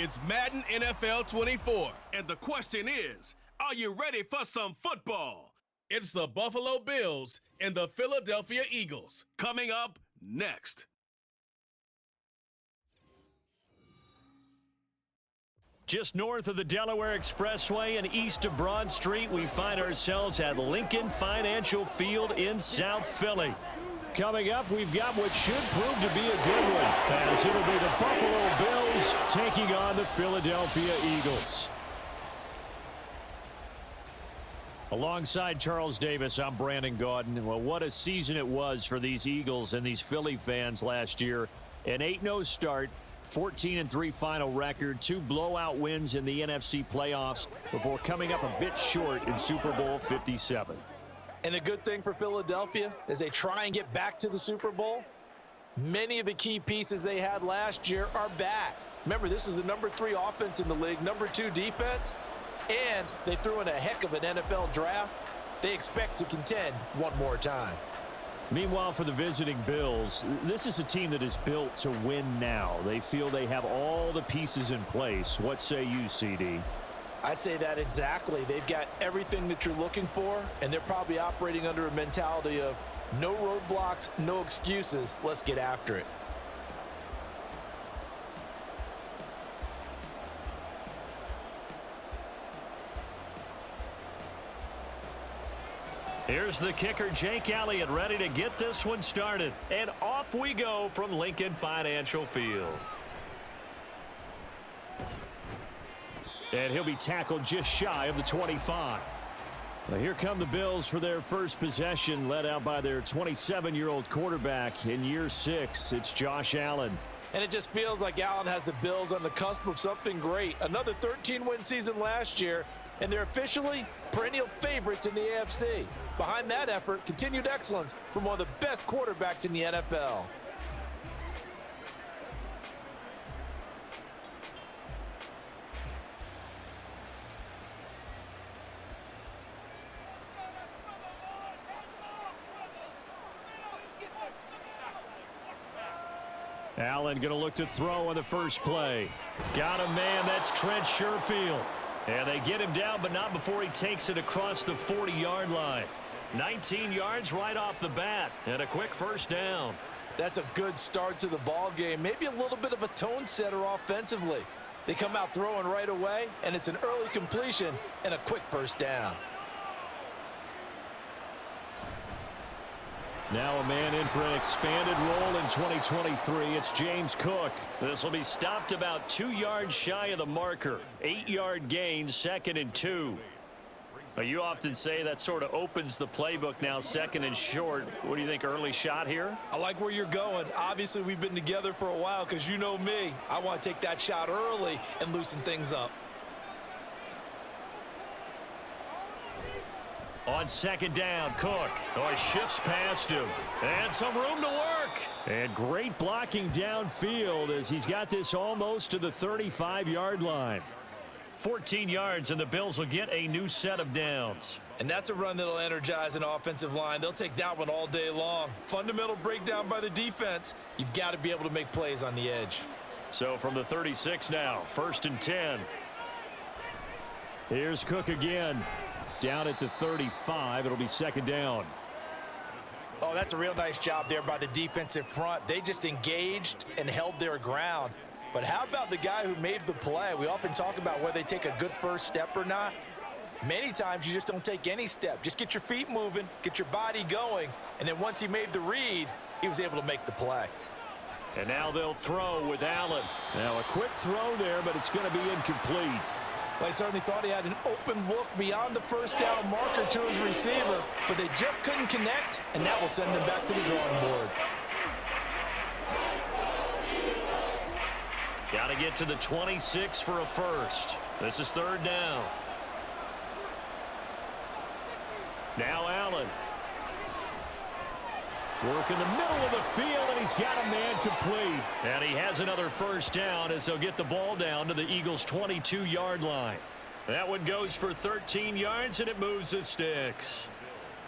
It's Madden NFL 24. And the question is, are you ready for some football? It's the Buffalo Bills and the Philadelphia Eagles. Coming up next. Just north of the Delaware Expressway and east of Broad Street, we find ourselves at Lincoln Financial Field in South Philly. Coming up, we've got what should prove to be a good one, as it'll be the Buffalo Bills taking on the Philadelphia Eagles. Alongside Charles Davis, I'm Brandon Gaudin. Well, what a season it was for these Eagles and these Philly fans last year. An 8-0 start, 14-3 final record, 2 blowout wins in the NFC playoffs before coming up a bit short in Super Bowl 57. And a good thing for Philadelphia as they try and get back to the Super Bowl, many of the key pieces they had last year are back. Remember, this is the number 3 offense in the league, number 2 defense, and they threw in a heck of an NFL draft. They expect to contend one more time. Meanwhile, for the visiting Bills, this is a team that is built to win now. They feel they have all the pieces in place. What say you, CD? I say that exactly. They've got everything that you're looking for, and they're probably operating under a mentality of no roadblocks, no excuses. Let's get after it. Here's the kicker, Jake Elliott, ready to get this one started. And off we go from Lincoln Financial Field. And he'll be tackled just shy of the 25. Now here come the Bills for their first possession, led out by their 27-year-old quarterback in year 6. It's Josh Allen. And it just feels like Allen has the Bills on the cusp of something great. Another 13-win season last year, and they're officially perennial favorites in the AFC. Behind that effort, continued excellence from one of the best quarterbacks in the NFL. Allen going to look to throw on the first play. Got a man, that's Trent Sherfield. And they get him down, but not before he takes it across the 40-yard line. 19 yards right off the bat, and a quick first down. That's a good start to the ball game. Maybe a little bit of a tone setter offensively. They come out throwing right away, and it's an early completion and a quick first down. Now a man in for an expanded role in 2023. It's James Cook. This will be stopped about 2 yards shy of the marker. 8-yard gain, 2nd and 2. You often say that sort of opens the playbook now, 2nd and short. What do you think, early shot here? I like where you're going. Obviously, we've been together for a while because you know me. I want to take that shot early and loosen things up. On 2nd down, Cook shifts past him. And some room to work. And great blocking downfield as he's got this almost to the 35-yard line. 14 yards, and the Bills will get a new set of downs. And that's a run that'll energize an offensive line. They'll take that one all day long. Fundamental breakdown by the defense. You've got to be able to make plays on the edge. So from the 36 now, 1st and 10. Here's Cook again. Down at the 35, it'll be 2nd down. Oh, that's a real nice job there by the defensive front. They just engaged and held their ground. But how about the guy who made the play? We often talk about whether they take a good first step or not. Many times you just don't take any step. Just get your feet moving, get your body going, and then once he made the read, he was able to make the play. And now they'll throw with Allen. Now a quick throw there, but it's going to be incomplete. Well, I certainly thought he had an open look beyond the first down marker to his receiver, but they just couldn't connect, and that will send them back to the drawing board. Got to get to the 26 for a first. This is 3rd down. Now Allen. Work in the middle of the field, and he's got a man complete. And he has another first down as they'll get the ball down to the Eagles' 22-yard line. That one goes for 13 yards, and it moves the sticks.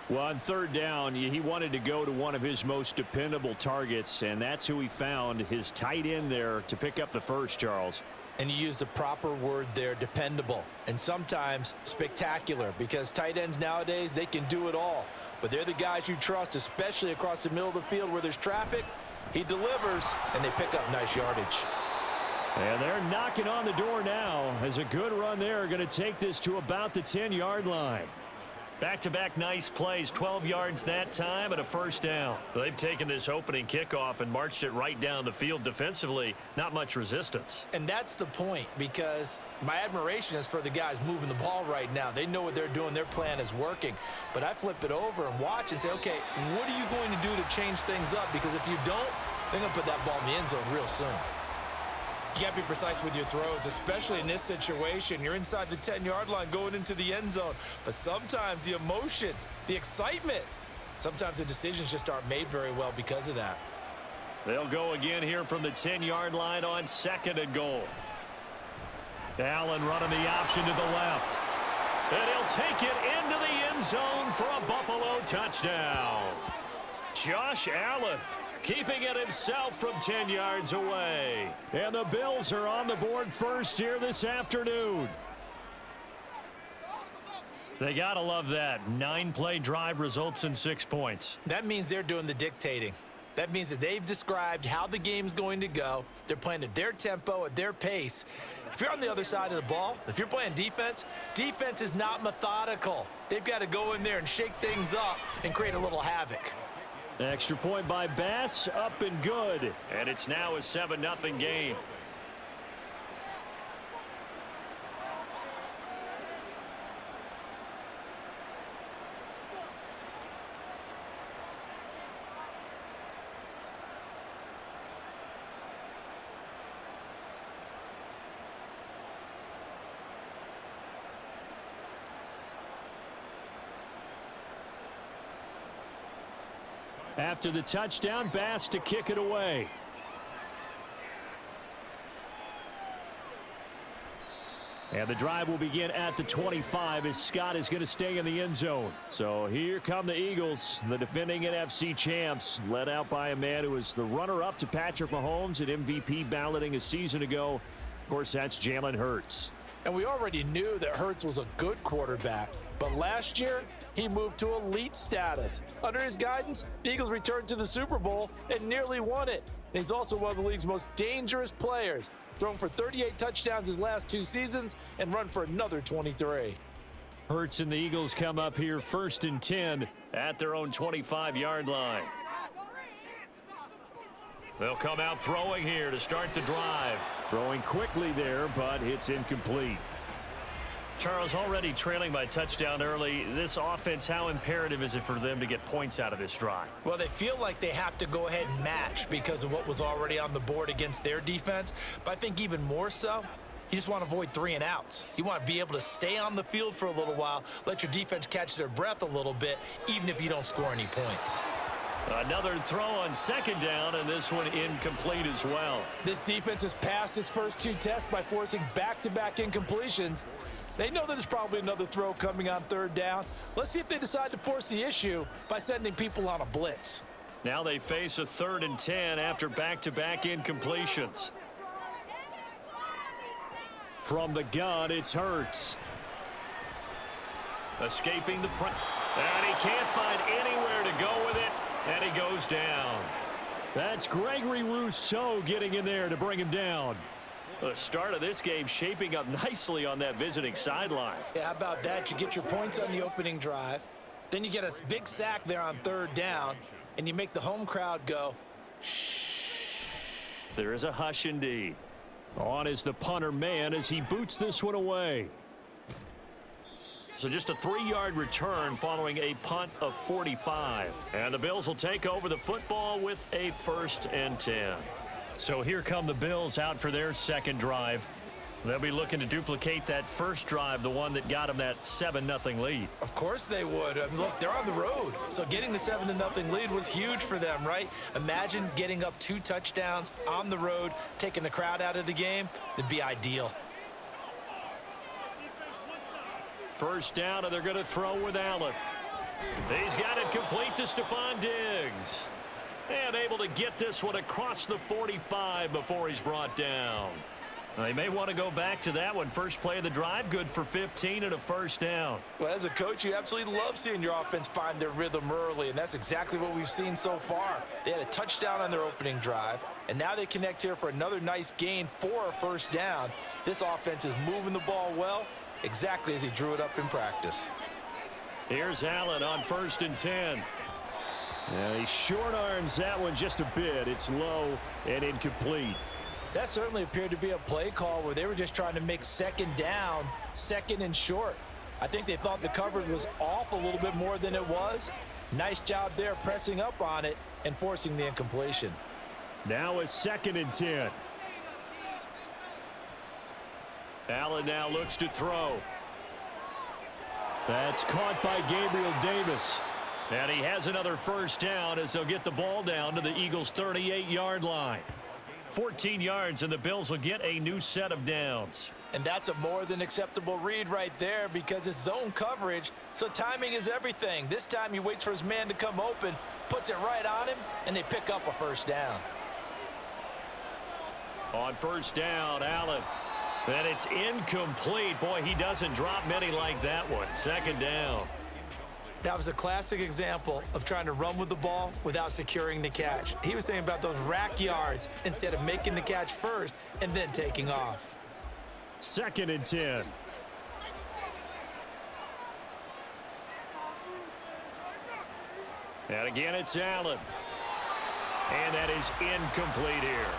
Well, on 3rd down, he wanted to go to one of his most dependable targets, and that's who he found, his tight end there, to pick up the first, Charles. And you use the proper word there, dependable, and sometimes spectacular, because tight ends nowadays, they can do it all. But they're the guys you trust, especially across the middle of the field where there's traffic. He delivers, and they pick up nice yardage. And they're knocking on the door now as a good run there. Going to take this to about the 10-yard line. Back-to-back nice plays, 12 yards that time and a first down. They've taken this opening kickoff and marched it right down the field defensively. Not much resistance. And that's the point, because my admiration is for the guys moving the ball right now. They know what they're doing. Their plan is working. But I flip it over and watch and say, okay, what are you going to do to change things up? Because if you don't, they're going to put that ball in the end zone real soon. You got to be precise with your throws, especially in this situation. You're inside the 10-yard line going into the end zone. But sometimes the emotion, the excitement, sometimes the decisions just aren't made very well because of that. They'll go again here from the 10-yard line on 2nd and goal. Allen running the option to the left. And he'll take it into the end zone for a Buffalo touchdown. Josh Allen keeping it himself from 10 yards away. And the Bills are on the board first here this afternoon. They got to love that. 9-play drive results in 6 points. That means they're doing the dictating. That means that they've described how the game's going to go. They're playing at their tempo, at their pace. If you're on the other side of the ball, if you're playing defense, defense is not methodical. They've got to go in there and shake things up and create a little havoc. Extra point by Bass, up and good. And it's now a 7-0 game. After the touchdown, Bass to kick it away. And the drive will begin at the 25 as Scott is going to stay in the end zone. So here come the Eagles, the defending NFC champs, led out by a man who was the runner-up to Patrick Mahomes at MVP balloting a season ago. Of course, that's Jalen Hurts. And we already knew that Hurts was a good quarterback. But last year, he moved to elite status. Under his guidance, the Eagles returned to the Super Bowl and nearly won it. And he's also one of the league's most dangerous players, thrown for 38 touchdowns his last 2 seasons and run for another 23. Hurts and the Eagles come up here 1st and 10 at their own 25-yard line. They'll come out throwing here to start the drive. Throwing quickly there, but it's incomplete. Charles, already trailing by touchdown early. This offense, how imperative is it for them to get points out of this drive? Well, they feel like they have to go ahead and match because of what was already on the board against their defense. But I think even more so, you just want to avoid 3 and outs. You want to be able to stay on the field for a little while, let your defense catch their breath a little bit, even if you don't score any points. Another throw on 2nd down, and this one incomplete as well. This defense has passed its first 2 tests by forcing back-to-back incompletions. They know that there's probably another throw coming on 3rd down. Let's see if they decide to force the issue by sending people on a blitz. Now they face a 3rd and 10 after back-to-back incompletions. From the gun, it's Hurts. Escaping the press. And he can't find anywhere to go with it, and he goes down. That's Gregory Rousseau getting in there to bring him down. The start of this game shaping up nicely on that visiting sideline. Yeah, how about that? You get your points on the opening drive. Then you get a big sack there on 3rd down, and you make the home crowd go, shh. There is a hush indeed. On is the punter man as he boots this one away. So just a 3-yard return following a punt of 45. And the Bills will take over the football with a 1st and 10. So here come the Bills out for their 2nd drive. They'll be looking to duplicate that first drive, the one that got them that 7-0 lead. Of course they would. I mean, look, they're on the road. So getting the 7-0 lead was huge for them, right? Imagine getting up 2 touchdowns on the road, taking the crowd out of the game. It'd be ideal. First down, and they're going to throw with Allen. He's got it complete to Stephon Diggs. And able to get this one across the 45 before he's brought down. They may want to go back to that one. First play of the drive, good for 15 and a first down. Well, as a coach, you absolutely love seeing your offense find their rhythm early, and that's exactly what we've seen so far. They had a touchdown on their opening drive, and now they connect here for another nice gain for a first down. This offense is moving the ball well, exactly as he drew it up in practice. Here's Allen on 1st and 10. Yeah, he short arms that one just a bit. It's low and incomplete. That certainly appeared to be a play call where they were just trying to make second down, second and short. I think they thought the coverage was off a little bit more than it was. Nice job there pressing up on it and forcing the incompletion. Now a 2nd and 10. Allen now looks to throw. That's caught by Gabriel Davis. And he has another first down as they'll get the ball down to the Eagles' 38-yard line. 14 yards, and the Bills will get a new set of downs. And that's a more than acceptable read right there because it's zone coverage, so timing is everything. This time he waits for his man to come open, puts it right on him, and they pick up a first down. On first down, Allen. And it's incomplete. Boy, he doesn't drop many like that one. 2nd down. That was a classic example of trying to run with the ball without securing the catch. He was thinking about those rack yards instead of making the catch first and then taking off. 2nd and 10. And again, it's Allen. And that is incomplete here.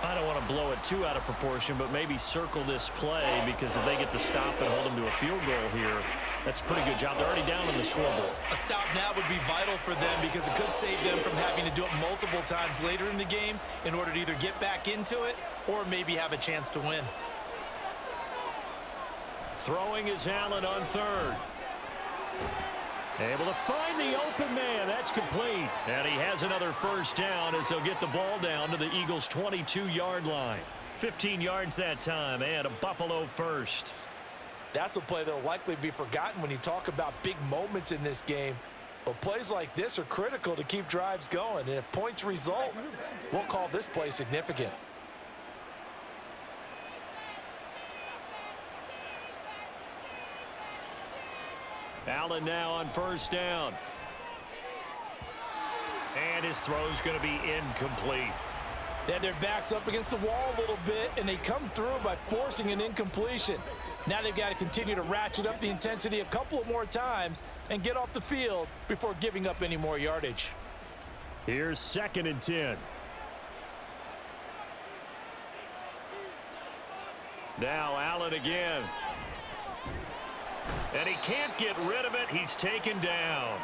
I don't want to blow it too out of proportion, but maybe circle this play because if they get the stop and hold them to a field goal here, that's a pretty good job. They're already down on the scoreboard. A stop now would be vital for them because it could save them from having to do it multiple times later in the game in order to either get back into it or maybe have a chance to win. Throwing is Allen on 3rd. Able to find the open man. That's complete. And he has another first down as they'll get the ball down to the Eagles' 22-yard line. 15 yards that time and a Buffalo first. That's a play that will likely be forgotten when you talk about big moments in this game. But plays like this are critical to keep drives going. And if points result, we'll call this play significant. Allen now on first down. And his throw's going to be incomplete. They had their backs up against the wall a little bit, and they come through by forcing an incompletion. Now they've got to continue to ratchet up the intensity a couple of more times and get off the field before giving up any more yardage. Here's 2nd and 10. Now Allen again. And he can't get rid of it. He's taken down.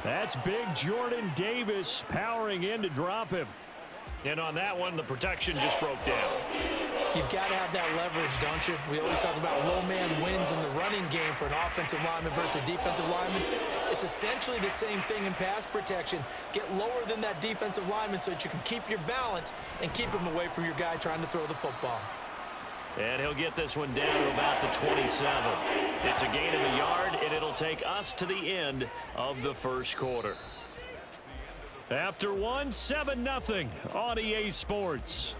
That's big Jordan Davis powering in to drop him. And on that one, the protection just broke down. You've got to have that leverage, don't you? We always talk about low man wins in the running game for an offensive lineman versus a defensive lineman. It's essentially the same thing in pass protection. Get lower than that defensive lineman so that you can keep your balance and keep him away from your guy trying to throw the football. And he'll get this one down to about the 27. It's a gain of a yard, and it'll take us to the end of the first quarter. After 7-0 on EA Sports.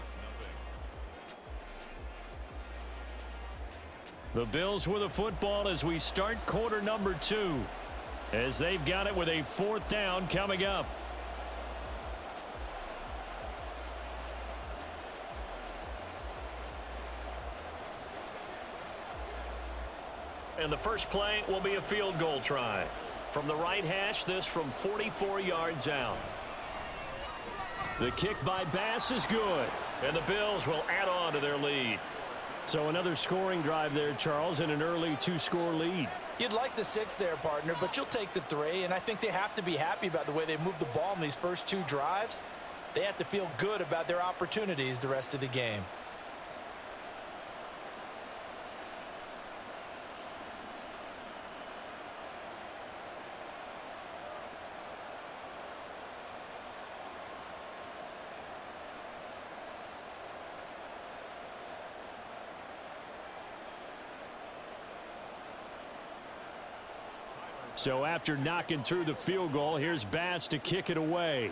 The Bills with the football as we start quarter number 2, as they've got it with a 4th down coming up. And the first play will be a field goal try. From the right hash, this from 44 yards out. The kick by Bass is good, and the Bills will add on to their lead. So another scoring drive there, Charles, and an early 2-score lead. You'd like the 6 there, partner, but you'll take the 3, and I think they have to be happy about the way they moved the ball in these first 2 drives. They have to feel good about their opportunities the rest of the game. So after knocking through the field goal, here's Bass to kick it away.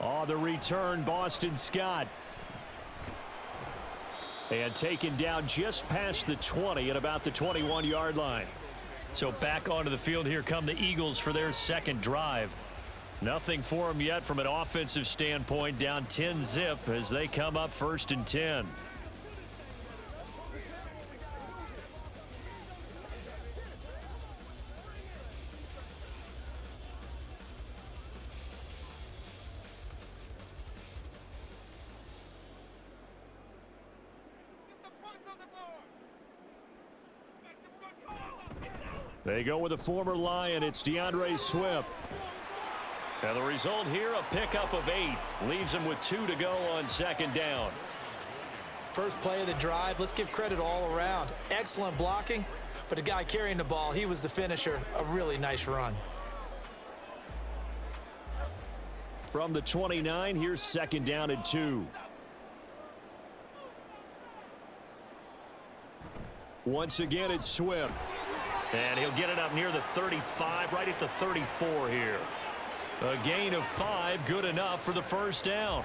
Oh, the return, Boston Scott. And taken down just past the 20 at about the 21-yard line. So back onto the field here come the Eagles for their second drive. Nothing for them yet from an offensive standpoint, down 10-zip as they come up 1st and 10. They go with a former Lion. It's DeAndre Swift. And the result here, a pickup of 8. Leaves him with 2 to go on 2nd down. First play of the drive. Let's give credit all around. Excellent blocking, but the guy carrying the ball, he was the finisher. A really nice run. From the 29, here's 2nd down and 2. Once again, it's Swift. And he'll get it up near the 35, right at the 34 here. A gain of 5, good enough for the 1st down.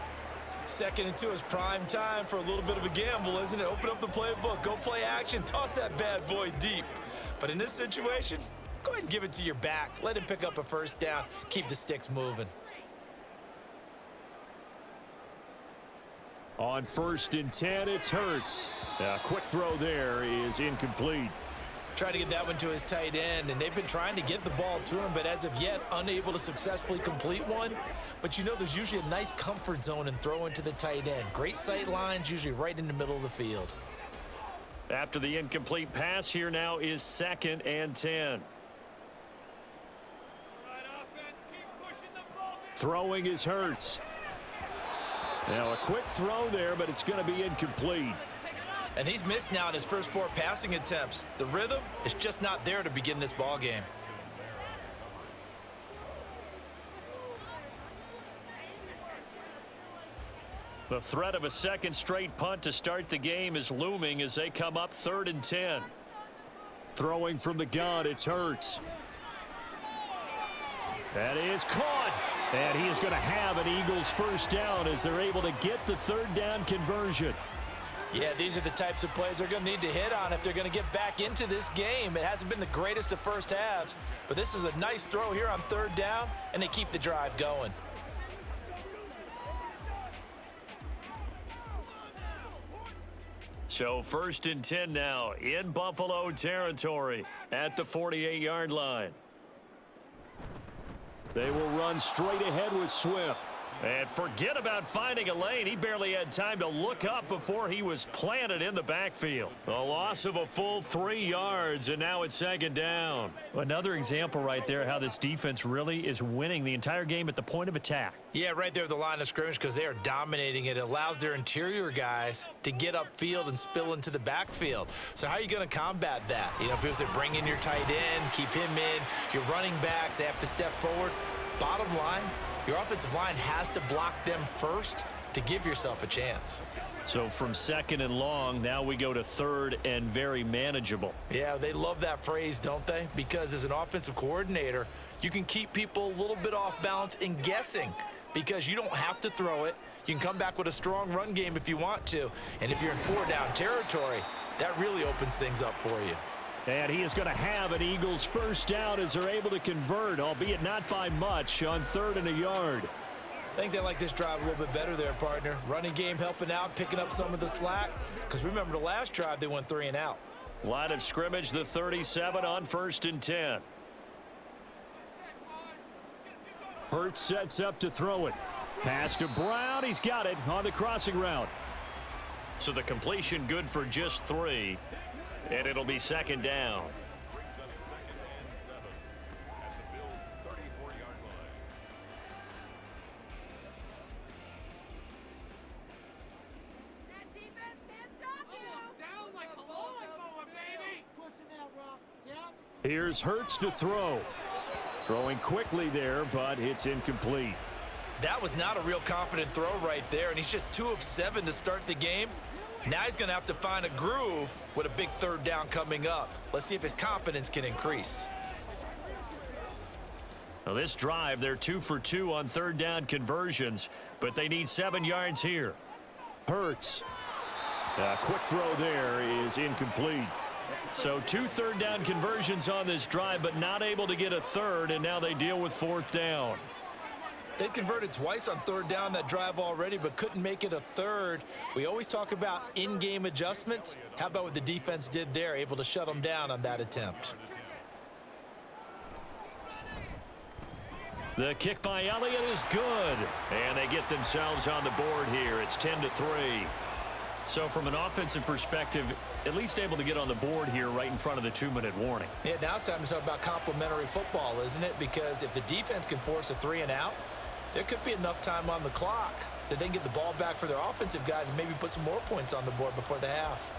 2nd and 2 is prime time for a little bit of a gamble, isn't it? Open up the playbook, go play action, toss that bad boy deep. But in this situation, go ahead and give it to your back. Let him pick up a 1st down, keep the sticks moving. On 1st and 10, it's Hurts. A quick throw there is incomplete. Trying to get that one to his tight end, and they've been trying to get the ball to him, but as of yet, unable to successfully complete one. But you know, there's usually a nice comfort zone and throw into the tight end. Great sight lines, usually right in the middle of the field. After the incomplete pass, here now is 2nd and 10. Throwing is Hurts. Now a quick throw there, but it's going to be incomplete. And he's missed now in his first 4 passing attempts. The rhythm is just not there to begin this ball game. The threat of a 2nd straight punt to start the game is looming as they come up 3rd and 10. Throwing from the gun, it's Hurts. That is caught. And he is going to have an Eagles 1st down as they're able to get the 3rd down conversion. Yeah, these are the types of plays they're going to need to hit on if they're going to get back into this game. It hasn't been the greatest of first halves, but this is a nice throw here on 3rd down, and they keep the drive going. So 1st and 10 now in Buffalo territory at the 48-yard line. They will run straight ahead with Swift. And forget about finding a lane. He barely had time to look up before he was planted in the backfield. A loss of a full 3 yards, and now it's 2nd down. Another example right there how this defense really is winning the entire game at the point of attack. Yeah, right there at the line of scrimmage because they are dominating it. It allows their interior guys to get upfield and spill into the backfield. So how are you going to combat that? You know, because they bring in your tight end, keep him in. Your running backs, they have to step forward. Bottom line, your offensive line has to block them first to give yourself a chance. So from 2nd and long, now we go to 3rd and very manageable. Yeah, they love that phrase, don't they? Because as an offensive coordinator, you can keep people a little bit off balance and guessing because you don't have to throw it. You can come back with a strong run game if you want to. And if you're in 4-down territory, that really opens things up for you. And he is going to have an Eagles 1st down as they're able to convert, albeit not by much, on 3rd and a yard. I think they like this drive a little bit better there, partner. Running game helping out, picking up some of the slack. Because remember, the last drive, they went 3 and out. Line of scrimmage, the 37 on 1st and 10. Hurts sets up to throw it. Pass to Brown. He's got it on the crossing route. So the completion good for just 3. And it'll be 2nd down. Here's Hurts to throw. Throwing quickly there, but it's incomplete. That was not a real confident throw right there, and he's just 2 of 7 to start the game. Now he's going to have to find a groove with a big 3rd down coming up. Let's see if his confidence can increase. Now this drive, they're 2 for 2 on 3rd down conversions, but they need 7 yards here. Hurts. Quick throw there is incomplete. So 2 third-down conversions on this drive, but not able to get a third, and now they deal with 4th down. They converted twice on 3rd down that drive already, but couldn't make it a 3rd. We always talk about in-game adjustments. How about what the defense did there, able to shut them down on that attempt? The kick by Elliott is good, and they get themselves on the board here. It's 10-3. So from an offensive perspective, at least able to get on the board here right in front of the 2-minute warning. Yeah, now it's time to talk about complementary football, isn't it? Because if the defense can force a 3-and-out, there could be enough time on the clock that they can get the ball back for their offensive guys and maybe put some more points on the board before the half.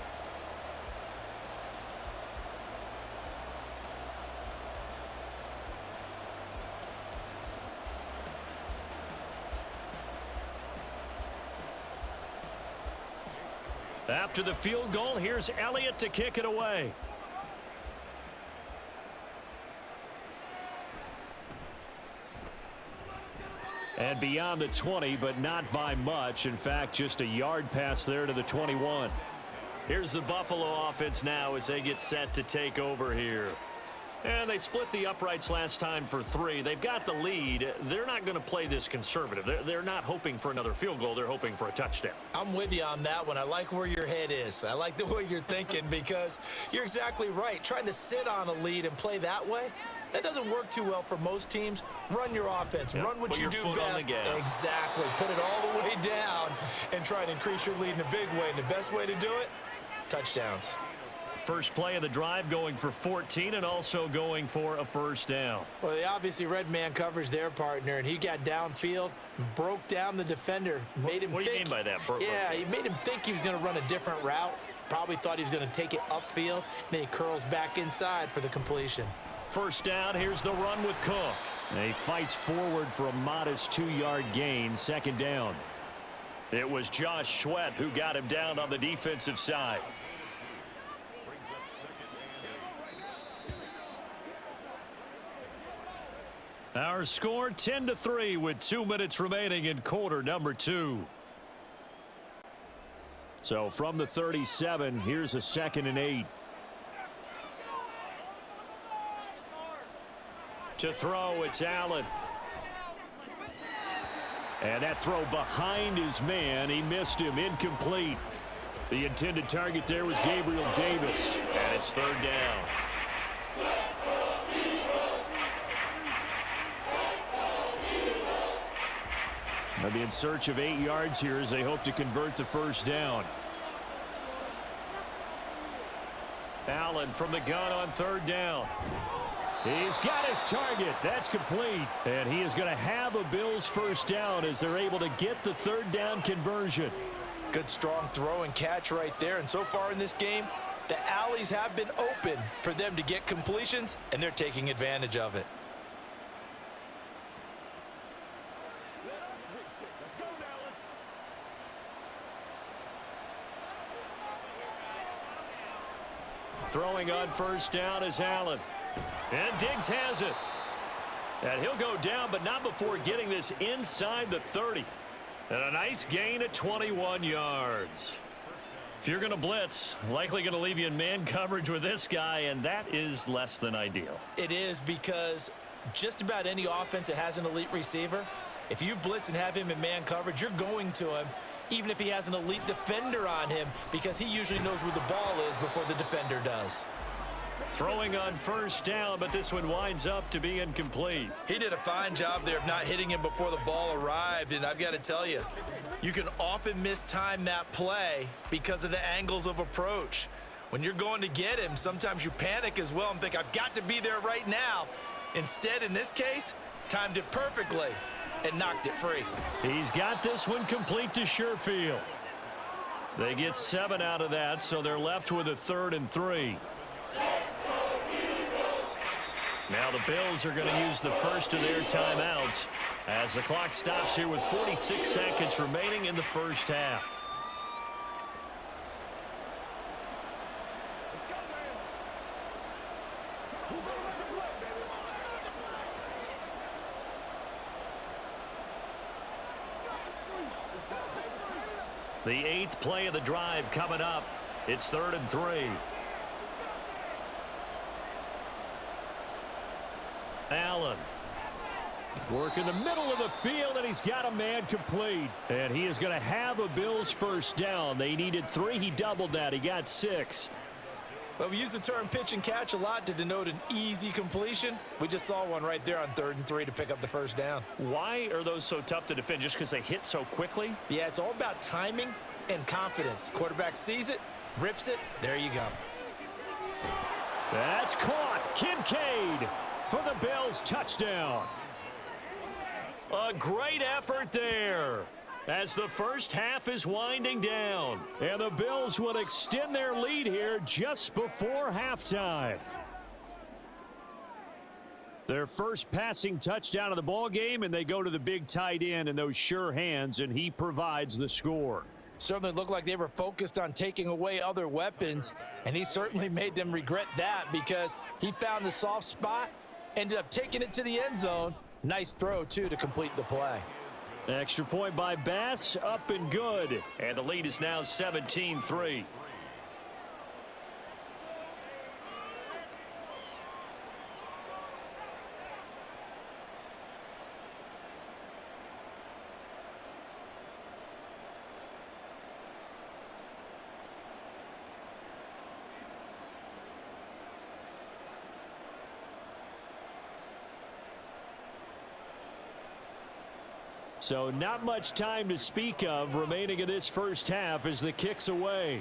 After the field goal, here's Elliott to kick it away. And beyond the 20, but not by much. In fact, just a yard pass there to the 21. Here's the Buffalo offense now as they get set to take over here. And they split the uprights last time for 3. They've got the lead. They're not going to play this conservative. They're not hoping for another field goal. They're hoping for a touchdown. I'm with you on that one. I like where your head is. I like the way you're thinking because you're exactly right. Trying to sit on a lead and play that way, that doesn't work too well for most teams. Run your offense. Yep. Run what Put you your do foot on best. the gas. Exactly. Put it all the way down and try to increase your lead in a big way. And the best way to do it, touchdowns. First play of the drive going for 14 and also going for a 1st down. Well, they obviously read man coverage their partner, and he got downfield, broke down the defender, made him What do you mean by that? Yeah, he made him think he was going to run a different route. Probably thought he was going to take it upfield. Then he curls back inside for the completion. 1st down, here's the run with Cook. And he fights forward for a modest 2-yard gain, 2nd down. It was Josh Sweat who got him down on the defensive side. Our score 10-3 with 2 minutes remaining in quarter number 2. So from the 37, here's a 2nd and 8. To throw, it's Allen. And that throw behind his man, he missed him, incomplete. The intended target there was Gabriel Davis. And it's 3rd down. They'll be in search of 8 yards here as they hope to convert the 1st down. Allen from the gun on 3rd down. He's got his target. That's complete. And he is going to have a Bills 1st down as they're able to get the 3rd down conversion. Good strong throw and catch right there. And so far in this game, the alleys have been open for them to get completions, and they're taking advantage of it. Throwing on 1st down is Allen. And Diggs has it. And he'll go down, but not before getting this inside the 30. And a nice gain at 21 yards. If you're going to blitz, likely going to leave you in man coverage with this guy, and that is less than ideal. It is because just about any offense that has an elite receiver, if you blitz and have him in man coverage, you're going to him, even if he has an elite defender on him, because he usually knows where the ball is before the defender does. Throwing on 1st down, but this one winds up to be incomplete. He did a fine job there of not hitting him before the ball arrived, and I've got to tell you, you can often mistime that play because of the angles of approach. When you're going to get him, sometimes you panic as well and think, I've got to be there right now. Instead, in this case, timed it perfectly and knocked it free. He's got this one complete to Sherfield. They get 7 out of that, so they're left with a 3rd and 3. Now the Bills are going to use the first of their timeouts as the clock stops here with 46 seconds remaining in the 1st half. The 8th play of the drive coming up. It's 3rd and 3. Allen. Work in the middle of the field, and he's got a man complete. And he is going to have a Bills first down. They needed 3. He doubled that. He got 6. Well, we use the term pitch and catch a lot to denote an easy completion. We just saw one right there on 3rd and 3 to pick up the first down. Why are those so tough to defend? Just because they hit so quickly? Yeah, it's all about timing and confidence. Quarterback sees it, rips it, there you go. That's caught. Kincaid for the Bills touchdown. A great effort there as the first half is winding down. And the Bills will extend their lead here just before halftime. Their first passing touchdown of the ball game, and they go to the big tight end in those sure hands, and he provides the score. Certainly looked like they were focused on taking away other weapons, and he certainly made them regret that because he found the soft spot, ended up taking it to the end zone. Nice throw, too, to complete the play. Extra point by Bass, up and good. And the lead is now 17-3. So not much time to speak of remaining in this first half as the kick's away.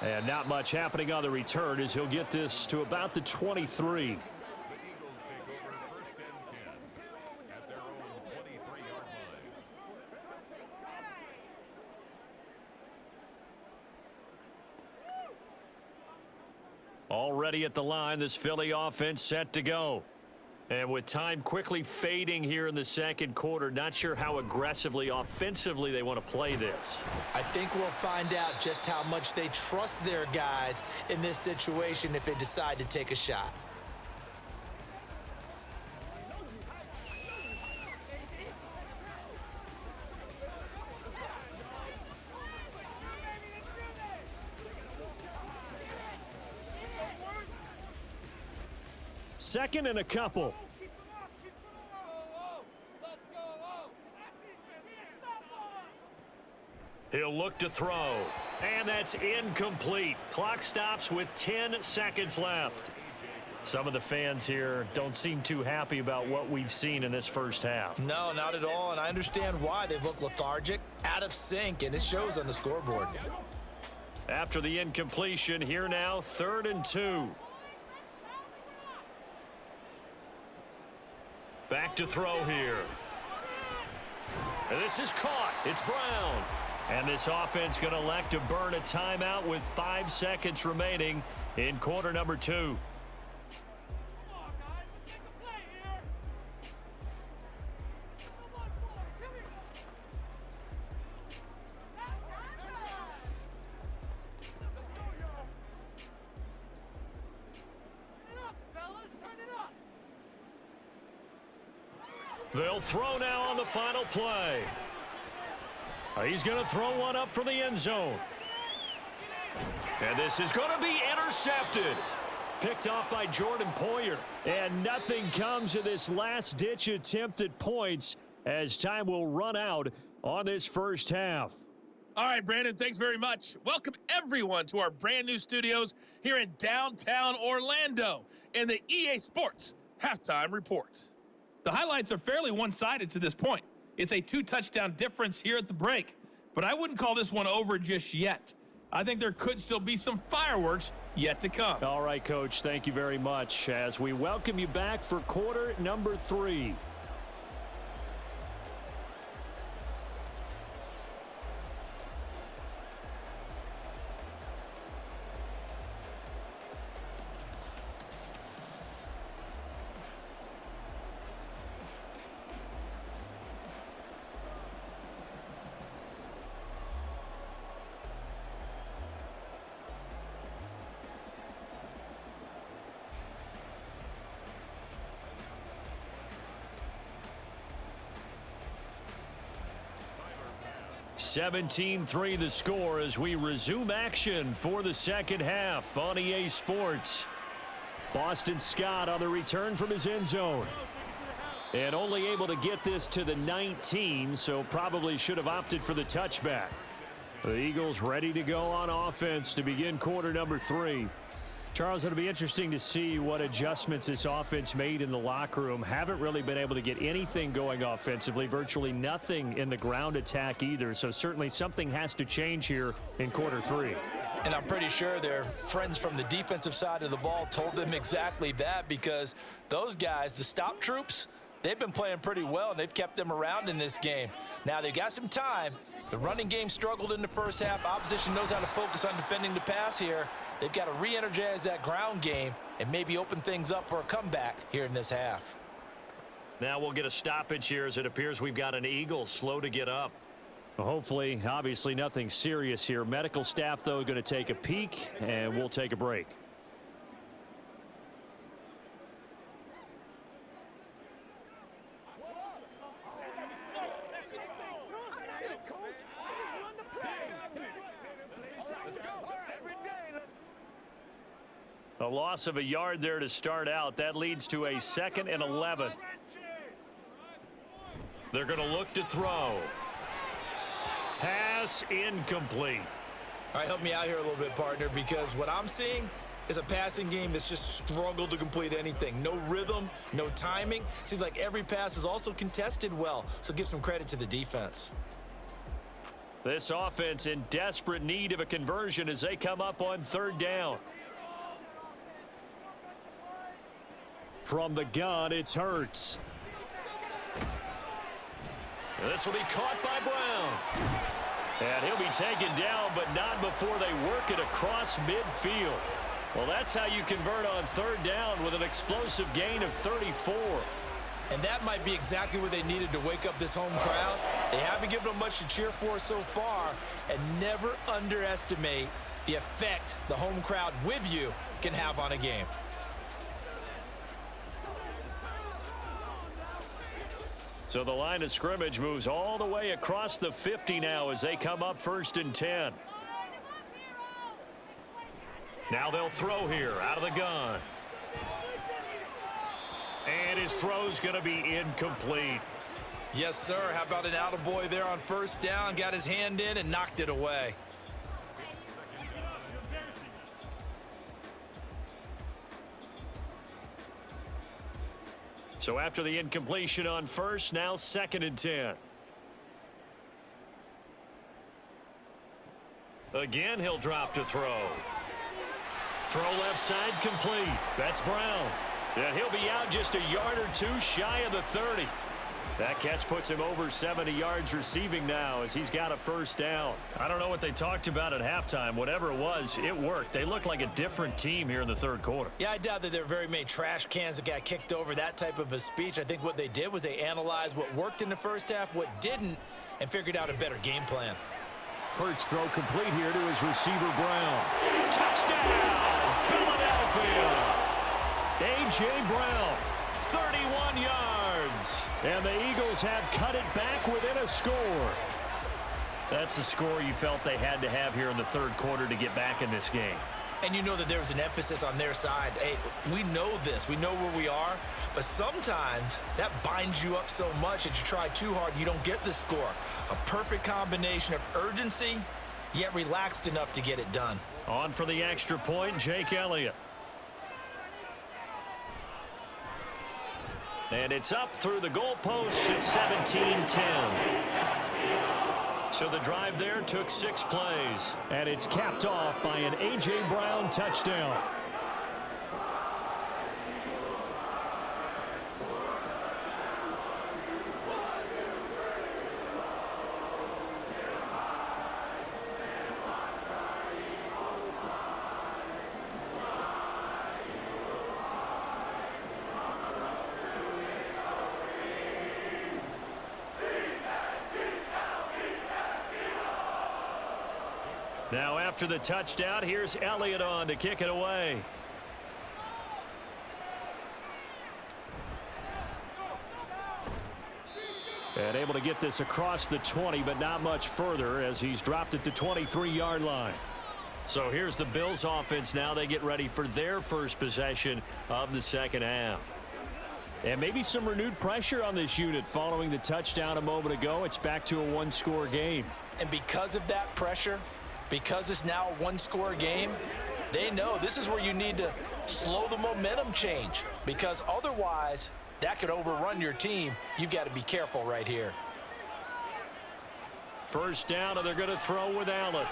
And not much happening on the return as he'll get this to about the 23. Already at the line, this Philly offense set to go. And with time quickly fading here in the second quarter, not sure how aggressively, offensively they want to play this. I think we'll find out just how much they trust their guys in this situation if they decide to take a shot. Second and a couple. He'll look to throw. And that's incomplete. Clock stops with 10 seconds left. Some of the fans here don't seem too happy about what we've seen in this first half. No, not at all, and I understand why. They look lethargic, out of sync, and it shows on the scoreboard. After the incompletion, here now, 3rd and 2. Back to throw here. And this is caught. It's Brown. And this offense going to elect to burn a timeout with 5 seconds remaining in quarter number 2. They'll throw now on the final play. He's going to throw one up from the end zone. And this is going to be intercepted. Picked off by Jordan Poyer. And nothing comes of this last-ditch attempt at points as time will run out on this first half. All right, Brandon, thanks very much. Welcome, everyone, to our brand-new studios here in downtown Orlando in the EA Sports Halftime Report. The highlights are fairly one-sided to this point. It's a 2-touchdown difference here at the break, but I wouldn't call this one over just yet. I think there could still be some fireworks yet to come. All right, Coach, thank you very much as we welcome you back for quarter number 3. 17-3 the score as we resume action for the second half on EA Sports. Boston Scott on the return from his end zone. And only able to get this to the 19, so probably should have opted for the touchback. The Eagles ready to go on offense to begin quarter number 3. Charles, it'll be interesting to see what adjustments this offense made in the locker room. Haven't really been able to get anything going offensively, virtually nothing in the ground attack either. So certainly something has to change here in quarter 3. And I'm pretty sure their friends from the defensive side of the ball told them exactly that, because those guys, the stop troops, they've been playing pretty well, and they've kept them around in this game. Now, they've got some time. The running game struggled in the first half. Opposition knows how to focus on defending the pass here. They've got to re-energize that ground game and maybe open things up for a comeback here in this half. Now we'll get a stoppage here as it appears we've got an Eagle slow to get up. Well, hopefully, obviously nothing serious here. Medical staff, though, going to take a peek, and we'll take a break. A loss of a yard there to start out. That leads to a 2nd and 11. They're going to look to throw. Pass incomplete. All right, help me out here a little bit, partner, because what I'm seeing is a passing game that's just struggled to complete anything. No rhythm, no timing. Seems like every pass is also contested well, so give some credit to the defense. This offense in desperate need of a conversion as they come up on 3rd down. From the gun, it's Hurts. This will be caught by Brown. And he'll be taken down, but not before they work it across midfield. Well, that's how you convert on 3rd down with an explosive gain of 34. And that might be exactly what they needed to wake up this home crowd. They haven't given them much to cheer for so far, and never underestimate the effect the home crowd with you can have on a game. So the line of scrimmage moves all the way across the 50 now as they come up 1st and 10. Now they'll throw here out of the gun. And his throw's going to be incomplete. Yes, sir. How about an attaboy there on 1st down? Got his hand in and knocked it away. So after the incompletion on 1st, now 2nd and 10. Again, he'll drop to throw. Throw left side complete. That's Brown. And he'll be out just a yard or 2 shy of the 30. That catch puts him over 70 yards receiving now as he's got a 1st down. I don't know what they talked about at halftime. Whatever it was, it worked. They look like a different team here in the 3rd quarter. Yeah, I doubt that there were very many trash cans that got kicked over, that type of a speech. I think what they did was they analyzed what worked in the first half, what didn't, and figured out a better game plan. Hurts throw complete here to his receiver, Brown. Touchdown, Philadelphia. A.J. Brown, 31 yards. And the Eagles have cut it back within a score. That's a score you felt they had to have here in the 3rd quarter to get back in this game. And you know that there was an emphasis on their side. Hey, we know this. We know where we are. But sometimes that binds you up so much that you try too hard and you don't get the score. A perfect combination of urgency, yet relaxed enough to get it done. On for the extra point, Jake Elliott. And it's up through the goalposts at 17-10. So the drive there took 6 plays. And it's capped off by an A.J. Brown touchdown. Now after the touchdown, here's Elliott on to kick it away. And able to get this across the 20, but not much further as he's dropped it to 23-yard line. So here's the Bills offense now. They get ready for their first possession of the second half. And maybe some renewed pressure on this unit following the touchdown a moment ago. It's back to a one-score game. And because of that pressure, because it's now a one-score game, they know this is where you need to slow the momentum change, because otherwise that could overrun your team. You've got to be careful right here. First down, and they're going to throw with Allen.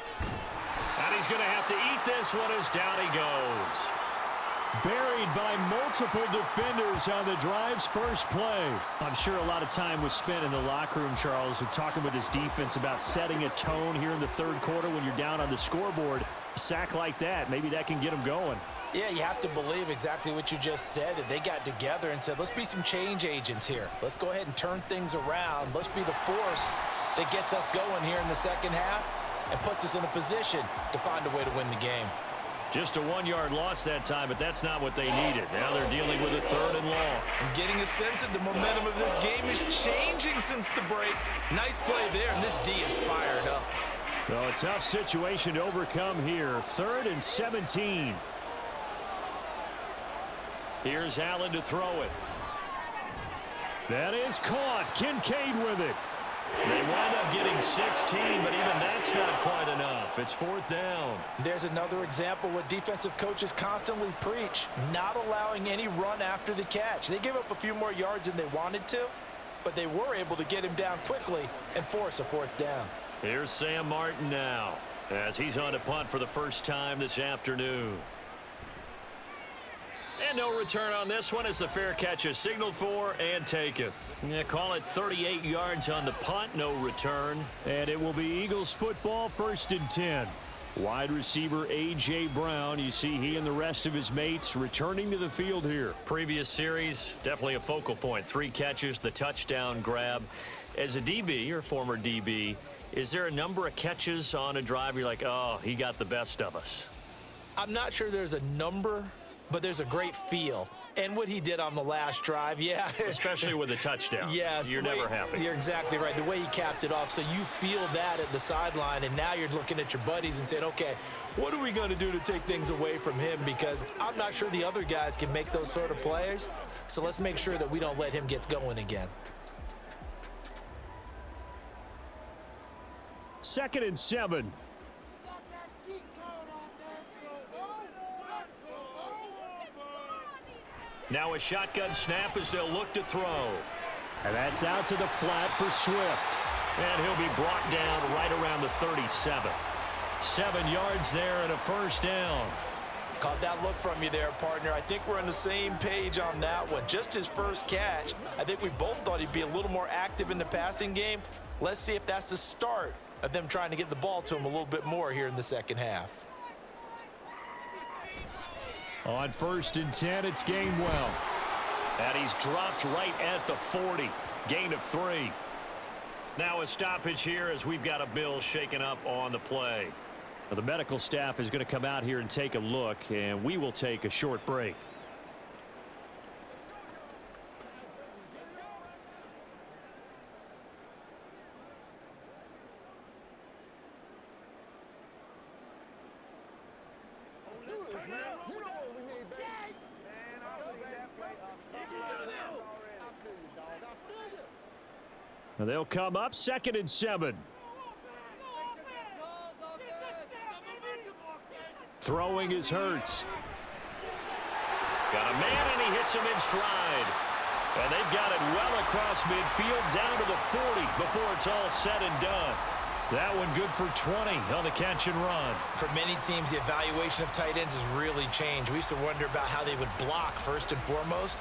And he's going to have to eat this one as down he goes. Buried by multiple defenders on the drive's first play. I'm sure a lot of time was spent in the locker room, Charles, talking with his defense about setting a tone here in the third quarter when you're down on the scoreboard. A sack like that, maybe that can get them going. Yeah, you have to believe exactly what you just said, that they got together and said, let's be some change agents here. Let's go ahead and turn things around. Let's be the force that gets us going here in the second half and puts us in a position to find a way to win the game. Just a 1-yard loss that time, but that's not what they needed. Now they're dealing with a 3rd and long. I'm getting a sense that the momentum of this game is changing since the break. Nice play there, and this D is fired up. Well, a tough situation to overcome here. 3rd and 17. Here's Allen to throw it. That is caught. Kincaid with it. They wind up getting 16, but even that's not quite enough. It's 4th down. There's another example what defensive coaches constantly preach, not allowing any run after the catch. They gave up a few more yards than they wanted to, but they were able to get him down quickly and force a 4th down. Here's Sam Martin now as he's on a punt for the first time this afternoon. And no return on this one as the fair catch is signaled for and taken. Yeah, call it 38 yards on the punt, no return. And it will be Eagles football, 1st and 10. Wide receiver A.J. Brown, you see he and the rest of his mates returning to the field here. Previous series, definitely a focal point. 3 catches, the touchdown grab. As a DB, or former DB, is there a number of catches on a drive you're like, oh, he got the best of us? I'm not sure there's a number, but there's a great feel. And what he did on the last drive, yeah. Especially with a touchdown. Yes. You're never happy. You're exactly right. The way he capped it off, so you feel that at the sideline, and now you're looking at your buddies and saying, okay, what are we going to do to take things away from him? Because I'm not sure the other guys can make those sort of plays. So let's make sure that we don't let him get going again. 2nd and 7. Now a shotgun snap as they'll look to throw. And that's out to the flat for Swift. And he'll be brought down right around the 37. 7 yards there and a 1st down. Caught that look from you there, partner. I think we're on the same page on that one. Just his first catch. I think we both thought he'd be a little more active in the passing game. Let's see if that's the start of them trying to get the ball to him a little bit more here in the second half. On 1st and 10, it's Gainwell. And he's dropped right at the 40. Gain of 3. Now a stoppage here as we've got a Bills shaken up on the play. Well, the medical staff is going to come out here and take a look, and we will take a short break. Now they'll come up 2nd and 7. Throwing is Hurts. Got a man and he hits him in stride. And they've got it well across midfield down to the 40 before it's all said and done. That one good for 20 on the catch and run. For many teams, the evaluation of tight ends has really changed. We used to wonder about how they would block first and foremost.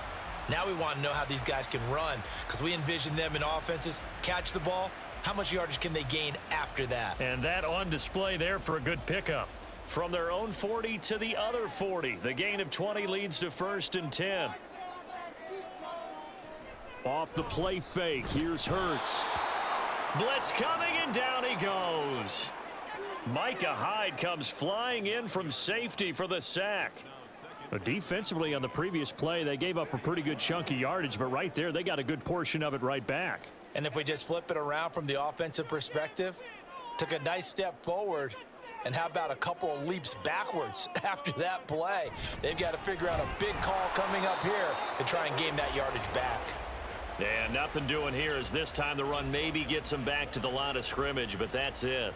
Now we want to know how these guys can run, because we envision them in offenses, catch the ball, how much yardage can they gain after that? And that on display there for a good pickup. From their own 40 to the other 40. The gain of 20 leads to 1st and 10. Off the play fake, here's Hurts. Blitz coming, and down he goes. Micah Hyde comes flying in from safety for the sack. Defensively on the previous play, they gave up a pretty good chunk of yardage, but right there, they got a good portion of it right back. And if we just flip it around from the offensive perspective, took a nice step forward, and how about a couple of leaps backwards after that play? They've got to figure out a big call coming up here to try and gain that yardage back. Yeah, nothing doing here as this time the run maybe gets them back to the line of scrimmage, but that's it.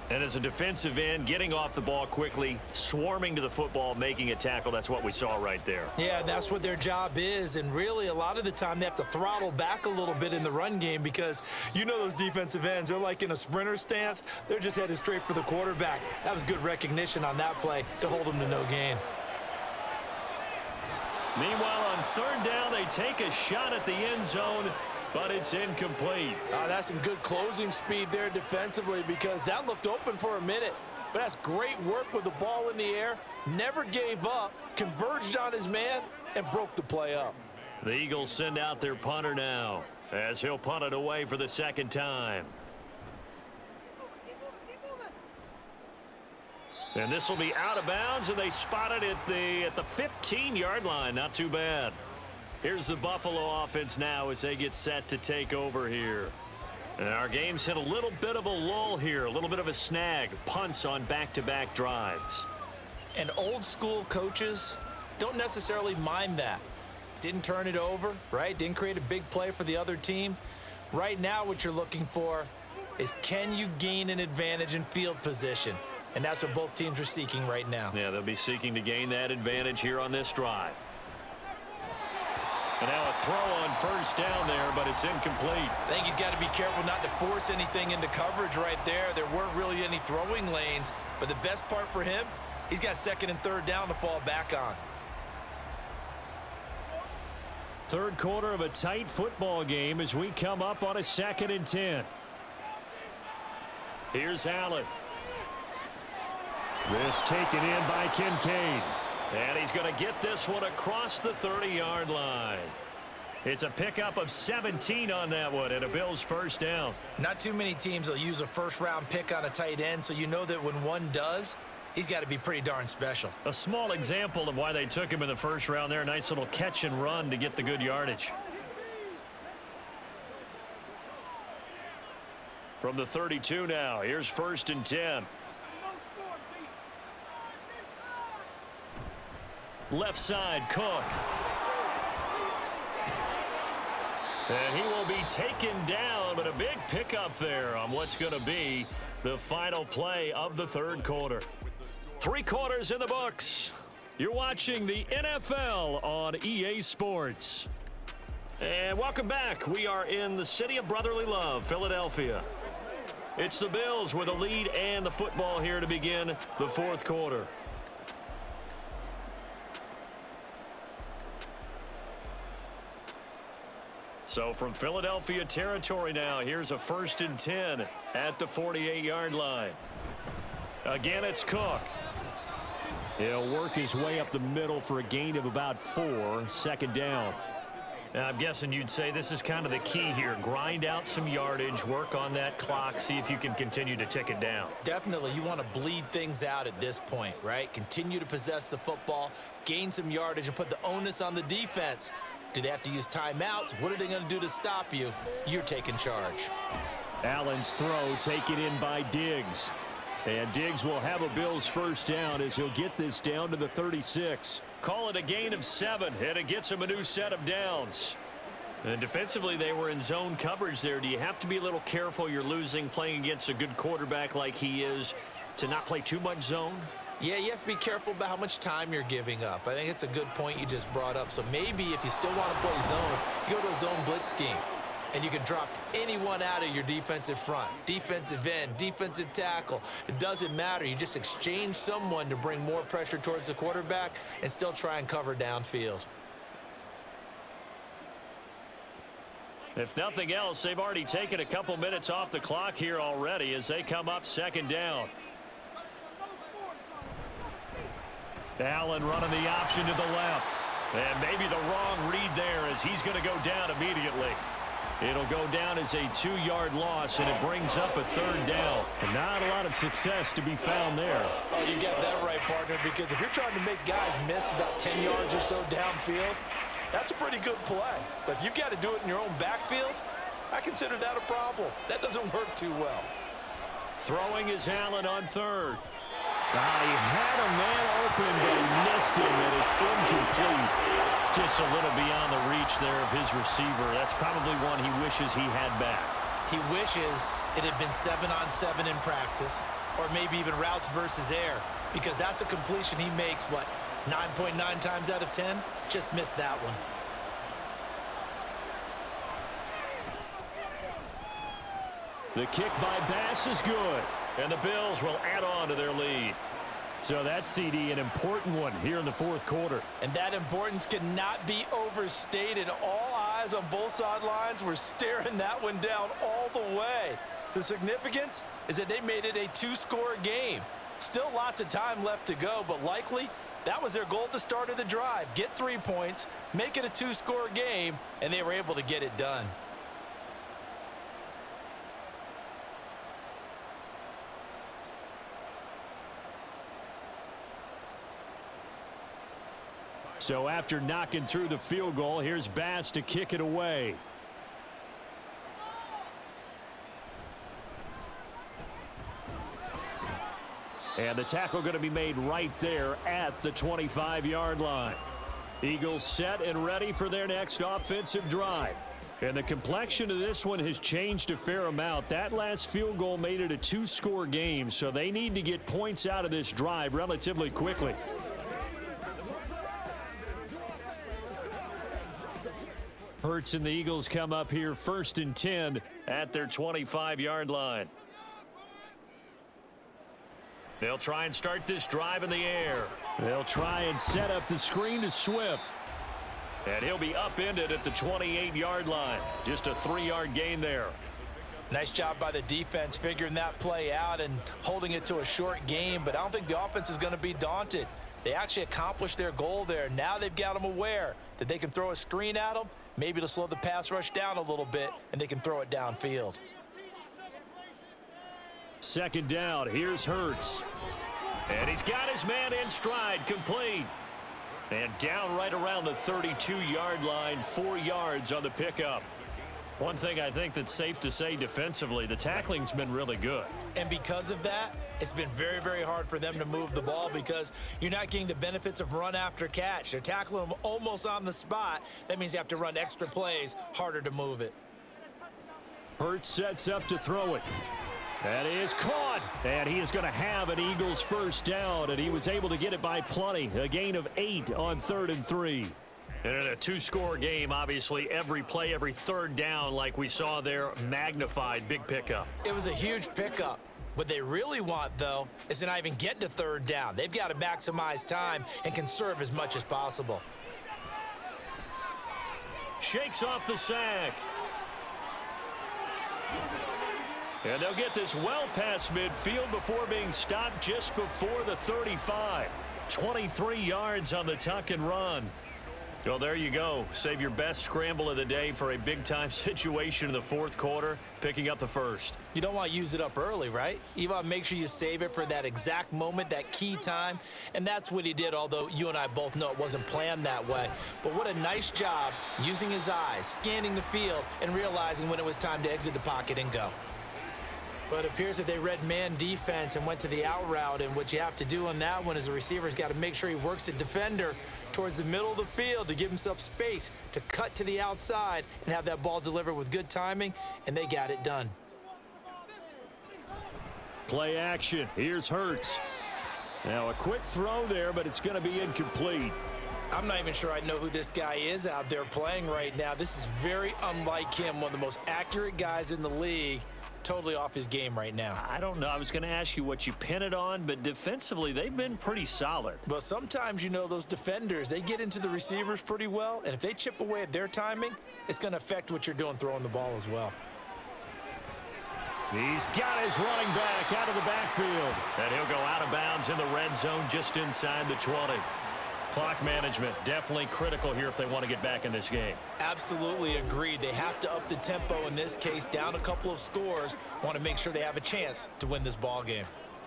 And as a defensive end, getting off the ball quickly, swarming to the football, making a tackle, that's what we saw right there. Yeah, that's what their job is, and really a lot of the time they have to throttle back a little bit in the run game because you know those defensive ends, they're like in a sprinter stance. They're just headed straight for the quarterback. That was good recognition on that play to hold them to no gain. Meanwhile, on third down, they take a shot at the end zone, but it's incomplete. That's some good closing speed there defensively because that looked open for a minute. But that's great work with the ball in the air. Never gave up, converged on his man, and broke the play up. The Eagles send out their punter now as he'll punt it away for the second time. And this will be out of bounds, and they spot it at the 15-yard line. Not too bad. Here's the Buffalo offense now as they get set to take over here. And our game's hit a little bit of a lull here, a little bit of a snag. Punts on back-to-back drives. And old school coaches don't necessarily mind that. Didn't turn it over, right? Didn't create a big play for the other team. Right now what you're looking for is can you gain an advantage in field position? And that's what both teams are seeking right now. Yeah, they'll be seeking to gain that advantage here on this drive. And now a throw on first down there, but it's incomplete. I think he's got to be careful not to force anything into coverage right there. There weren't really any throwing lanes, but the best part for him, he's got second and third down to fall back on. Third quarter of a tight football game as we come up on a 2nd and 10. Here's Allen. This taken in by Kincaid. And he's going to get this one across the 30-yard line. It's a pickup of 17 on that one and a Bills first down. Not too many teams will use a first-round pick on a tight end, so you know that when one does, he's got to be pretty darn special. A small example of why they took him in the first round there. Nice little catch and run to get the good yardage. From the 32 now, here's 1st and 10. Left side, Cook. And he will be taken down, but a big pickup there on what's going to be the final play of the third quarter. 3 quarters in the books. You're watching the NFL on EA Sports. And welcome back. We are in the city of brotherly love, Philadelphia. It's the Bills with a lead and the football here to begin the fourth quarter. So from Philadelphia territory now, here's a 1st and 10 at the 48-yard line. Again, it's Cook. He'll work his way up the middle for a gain of about 4, 2nd down. Now, I'm guessing you'd say this is kind of the key here. Grind out some yardage, work on that clock, see if you can continue to tick it down. Definitely, you want to bleed things out at this point, right? Continue to possess the football, gain some yardage, and put the onus on the defense. Do they have to use timeouts? What are they going to do to stop you? You're taking charge. Allen's throw taken in by Diggs. And Diggs will have a Bills first down as he'll get this down to the 36. Call it a gain of 7, and it gets him a new set of downs. And defensively, they were in zone coverage there. Do you have to be a little careful? You're losing, playing against a good quarterback like he is, to not play too much zone? Yeah, you have to be careful about how much time you're giving up. I think it's a good point you just brought up. So maybe if you still want to play zone, you go to a zone blitz scheme. And you can drop anyone out of your defensive front. Defensive end, defensive tackle. It doesn't matter. You just exchange someone to bring more pressure towards the quarterback and still try and cover downfield. If nothing else, they've already taken a couple minutes off the clock here already as they come up 2nd down. Allen running the option to the left. And maybe the wrong read there as he's going to go down immediately. It'll go down as a 2-yard loss, and it brings up a 3rd down. And not a lot of success to be found there. Oh, you got that right, partner, because if you're trying to make guys miss about 10 yards or so downfield, that's a pretty good play. But if you've got to do it in your own backfield, I consider that a problem. That doesn't work too well. Throwing is Allen on third. He had a man open, but he missed him, and it's incomplete. Just a little beyond the reach there of his receiver. That's probably one he wishes he had back. He wishes it had been 7-on-7 in practice, or maybe even routes versus air, because that's a completion he makes, 9.9 times out of 10? Just missed that one. The kick by Bass is good, and the Bills will add on to their lead. So that CD, an important one here in the fourth quarter. And that importance cannot be overstated. All eyes on both sidelines were staring that one down all the way. The significance is that they made it a two-score game. Still lots of time left to go, but likely that was their goal at the start of the drive. Get 3 points, make it a two-score game, and they were able to get it done. So after knocking through the field goal, here's Bass to kick it away. And the tackle going to be made right there at the 25-yard line. Eagles set and ready for their next offensive drive. And the complexion of this one has changed a fair amount. That last field goal made it a two-score game, so they need to get points out of this drive relatively quickly. Hurts and the Eagles come up here 1st and 10 at their 25-yard line. They'll try and start this drive in the air. They'll try and set up the screen to Swift. And he'll be upended at the 28-yard line. Just a 3-yard gain there. Nice job by the defense figuring that play out and holding it to a short game, but I don't think the offense is going to be daunted. They actually accomplished their goal there. Now they've got them aware that they can throw a screen at them, maybe to slow the pass rush down a little bit, and they can throw it downfield. 2nd down. Here's Hurts. And he's got his man in stride, complete. And down right around the 32-yard line, 4 yards on the pickup. One thing I think that's safe to say defensively, the tackling's been really good. And because of that, it's been very, very hard for them to move the ball because you're not getting the benefits of run after catch. They're tackling them almost on the spot. That means you have to run extra plays, harder to move it. Hurts sets up to throw it. That is caught. And he is going to have an Eagles first down, and he was able to get it by plenty. A gain of 8 on 3rd and 3. And in a two-score game, obviously, every play, every third down, like we saw there, magnified, big pickup. It was a huge pickup. What they really want, though, is to not even get to 3rd down. They've got to maximize time and conserve as much as possible. Shakes off the sack. And they'll get this well past midfield before being stopped just before the 35. 23 yards on the tuck and run. Well, there you go. Save your best scramble of the day for a big-time situation in the fourth quarter, picking up the first. You don't want to use it up early, right? You want to make sure you save it for that exact moment, that key time, and that's what he did, although you and I both know it wasn't planned that way. But what a nice job using his eyes, scanning the field, and realizing when it was time to exit the pocket and go. But it appears that they read man defense and went to the out route, and what you have to do on that one is the receiver's got to make sure he works the defender towards the middle of the field to give himself space to cut to the outside and have that ball delivered with good timing, and they got it done. Play action. Here's Hurts. Now a quick throw there, but it's going to be incomplete. I'm not even sure I know who this guy is out there playing right now. This is very unlike him, one of the most accurate guys in the league. Totally off his game right now. I don't know. I was going to ask you what you pin it on, but defensively, they've been pretty solid. But sometimes, you know, those defenders, they get into the receivers pretty well, and if they chip away at their timing, it's going to affect what you're doing throwing the ball as well. He's got his running back out of the backfield. And he'll go out of bounds in the red zone just inside the 20. Clock management definitely critical here if they want to get back in this game. Absolutely agreed. They have to up the tempo in this case, down a couple of scores. Want to make sure they have a chance to win this ball game.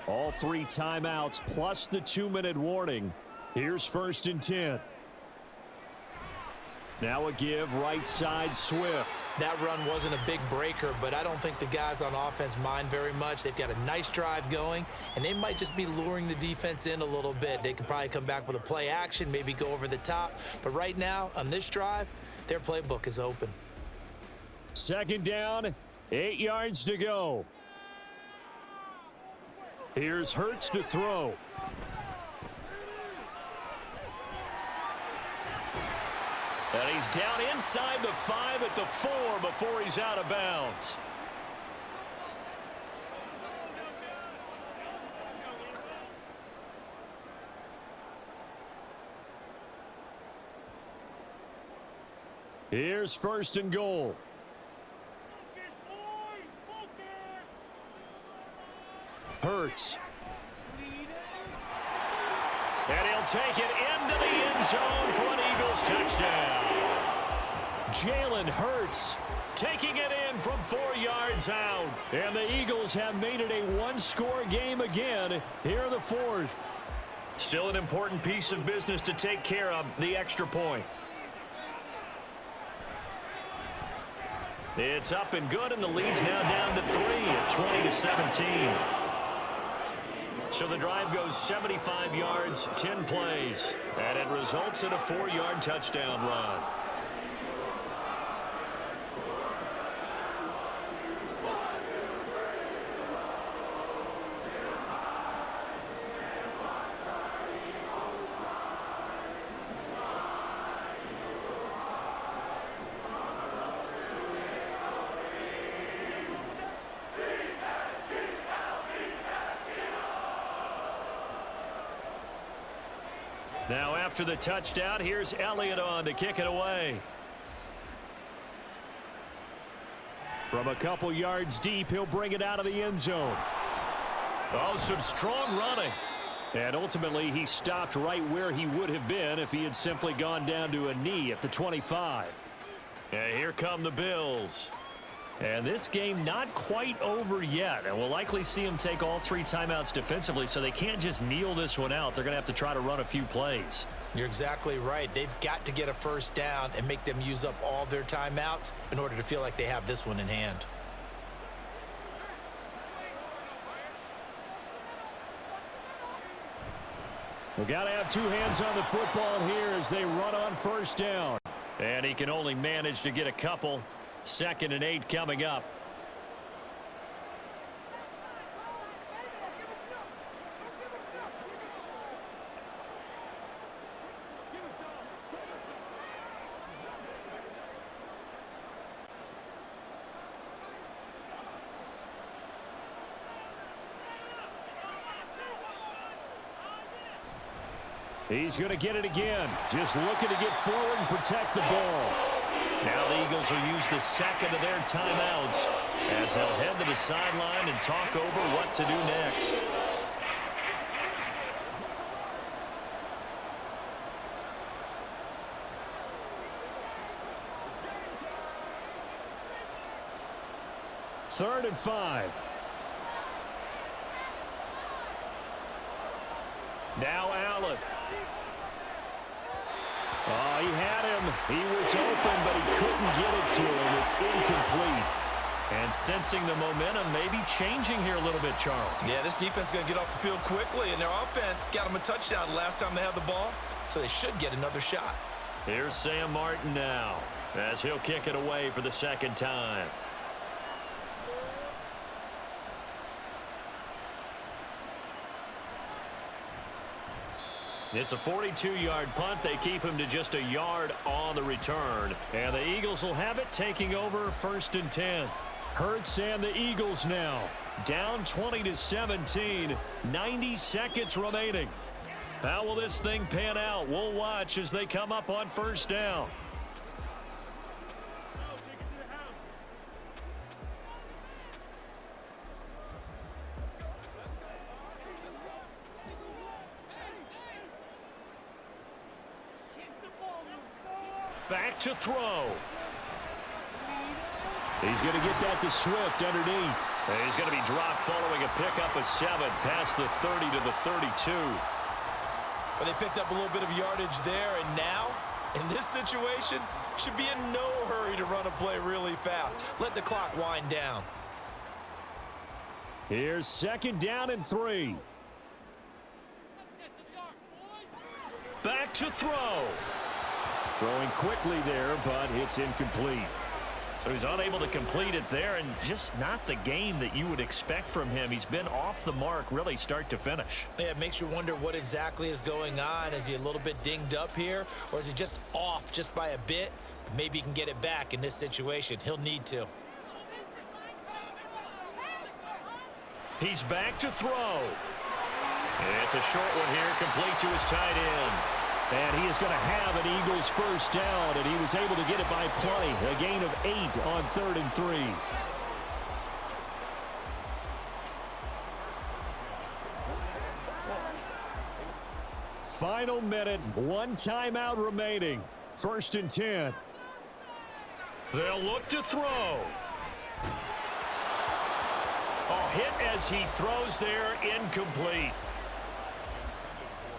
All 3 timeouts plus the 2-minute warning. Here's 1st and 10. Now a give right side Swift. That run wasn't a big breaker, but I don't think the guys on offense mind very much. They've got a nice drive going, and they might just be luring the defense in a little bit. They could probably come back with a play action, maybe go over the top. But right now, on this drive, their playbook is open. Second down, 8 yards to go. Here's Hurts to throw. And he's down inside the 5 at the 4 before he's out of bounds. Here's first and goal. Hurts. And he'll take it into the end zone for an Eagles touchdown. Jalen Hurts taking it in from 4 yards out. And the Eagles have made it a one-score game again here in the fourth. Still an important piece of business to take care of, the extra point. It's up and good, and the lead's now down to 3 at 20-17. So the drive goes 75 yards, 10 plays, and it results in a 4-yard touchdown run. Now after the touchdown, here's Elliott on to kick it away. From a couple yards deep, he'll bring it out of the end zone. Oh, some strong running. And ultimately, he stopped right where he would have been if he had simply gone down to a knee at the 25. And here come the Bills. And this game not quite over yet. And we'll likely see him take all 3 timeouts defensively, so they can't just kneel this one out. They're going to have to try to run a few plays. You're exactly right. They've got to get a first down and make them use up all their timeouts in order to feel like they have this one in hand. We've got to have 2 hands on the football here as they run on first down. And he can only manage to get a couple. 2nd and 8 coming up. He's going to get it again. Just looking to get forward and protect the ball. Now the Eagles will use the 2nd of their timeouts as they'll head to the sideline and talk over what to do next. Third and 5. Now Allen. Oh, he had him. He was open, but he couldn't get it to him. It's incomplete. And sensing the momentum maybe changing here a little bit, Charles. Yeah, this defense is going to get off the field quickly, and their offense got them a touchdown last time they had the ball, so they should get another shot. Here's Sam Martin now as he'll kick it away for the 2nd time. It's a 42-yard punt. They keep him to just a yard on the return. And the Eagles will have it, taking over 1st and 10. Hurts and the Eagles now. Down 20-17, 90 seconds remaining. How will this thing pan out? We'll watch as they come up on first down. Back to throw. He's going to get that to Swift underneath. And he's going to be dropped following a pickup of 7 past the 30 to the 32. But they picked up a little bit of yardage there, and now In this situation, should be in no hurry to run a play really fast. Let the clock wind down. Here's 2nd down and 3. Back to throw. Throwing quickly there, but it's incomplete. So he's unable to complete it there, and just not the game that you would expect from him. He's been off the mark really start to finish. Yeah, it makes you wonder what exactly is going on. Is he a little bit dinged up here, or is he just off just by a bit? Maybe he can get it back in this situation. He'll need to. He's back to throw. It's a short one here, complete to his tight end. And he is going to have an Eagles first down, and he was able to get it by plenty. A gain of 8 on 3rd and 3. Final minute, 1 timeout remaining. 1st and 10. They'll look to throw. Oh, hit as he throws there, incomplete.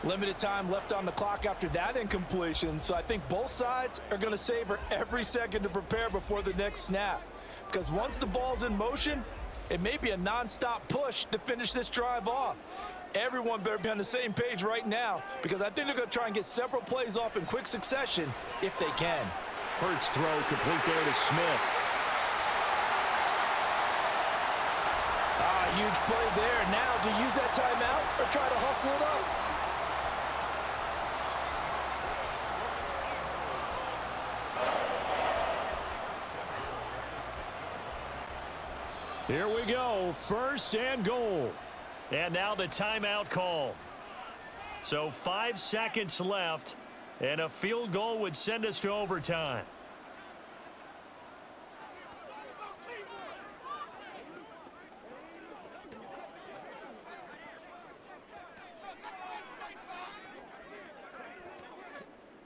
Limited time left on the clock after that incompletion, so I think both sides are going to savor every second to prepare before the next snap. Because once the ball's in motion, it may be a nonstop push to finish this drive off. Everyone better be on the same page right now, because I think they're going to try and get several plays off in quick succession if they can. Hurts throw complete there to Smith. Huge play there. Now to use that timeout or try to hustle it up. Here we go, 1st and goal. And now the timeout call. So 5 seconds left, and a field goal would send us to overtime.